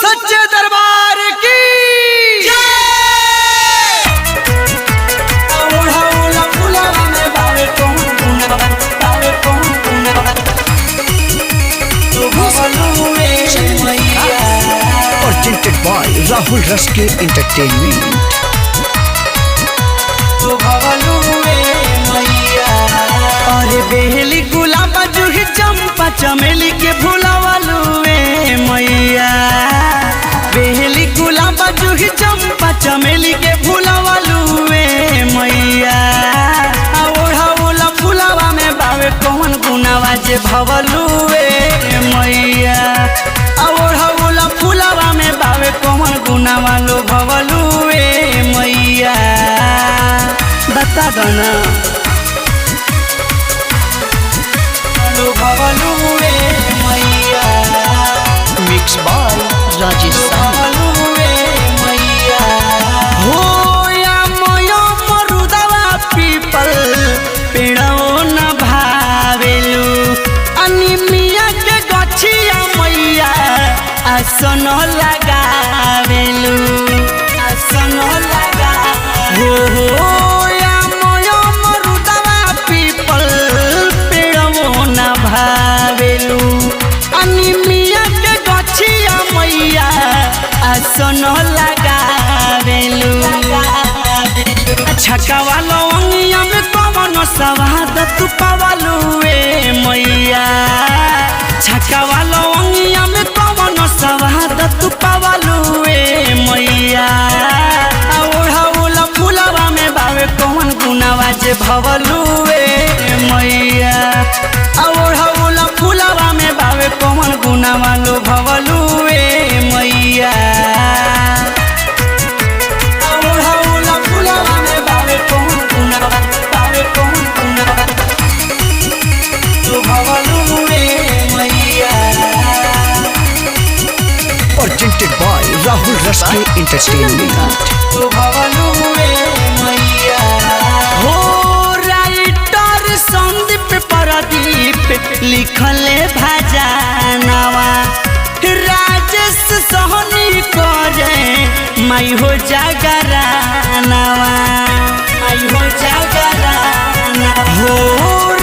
सच्चे दरबार की presented by Rahul Raske Entertainment। अरे बेहली गुलाब जूही चंपा चमेली के भुलावलुए मैया। बेहली गुलाब जूही चंपा चमेली के भुलावलुए मैया। ओढ़ाउला फुलावा में बावे कौन गुनावा जे भवलुए मैया। ओढ़ाउला फुलावा में बावे कौन गुनावा लो भवलुए मैया। बता दो ना Mixed by Rajesh हो या मोयो मरुदवा पीपल पेड़ो न भावेलु अनिमिया के गछिया मैया आसन लगावेलु आसन लगा हो या मोयो मरुदवा पीपल पेड़ो न भावेलु अनिमिया के गछिया मैया आसन लगावेलु। छकावा लवंगिया में कौन सवाद तू पावलुए मैया। छकावा लवंगिया में कौन सवाद तू पावलुए मैया। ओढ़ाउला फुलावा में बावे कौन गुनावा जे भवलुए मैया। ओढ़ाउला फुलावा में बावे कौन गुनावा लो भवलुए मैया। ओढ़ाउला फुलावा में बावे कौन गुनावा बावे कौन गुनावा लो भवलुए मैया। presented by Rahul Raske Entertainment। तो भवलुए मैया। हो राइटर संदीप प्रदीप लिखले भजनवा राजेश सहनी करे माई हो जागरानवा माई हो जागराना। हो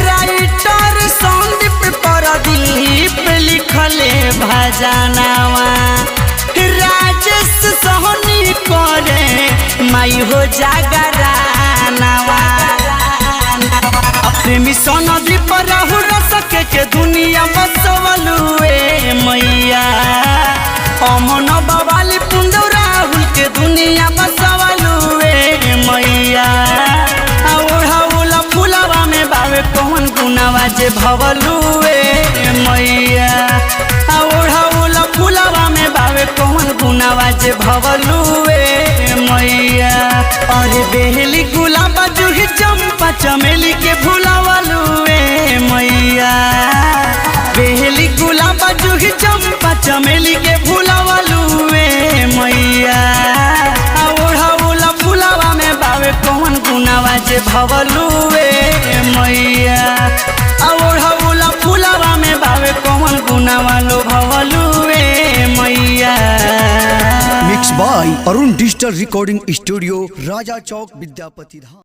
राइटर संदीप प्रदीप लिखले भजनवा राजेश सहनी करे माई हो जागरानवा। प्रेमी सोनदी पर राहु रसके के दुनिया बसवलुए मैया। अमन बवाली पुंदौ राहुल के दुनिया बसवलुए मैया। ओढ़ाउला फुलावा में बावे कौन गुनावा जे भवलुए मैया। ओढ़ाउला फुलावा में बावे कौन गुनावा जे भवलुए मैया। अरे बेहली गुलाब जूही चंपा चमेली के भुलावलुए मैया। बेहली गुलाब जूही चंपा चमेली के भुलावलुए मैया। ओढ़ाउला फुलावा में बावे कौन गुनावा जे भवलुए मैया। ओढ़ाउला फुलावा में बावे कौन गुनावा लो भवलुए मैया। Mixed by Arun Digital Recording Studio, Raja Chowk, Vidyapati Dham।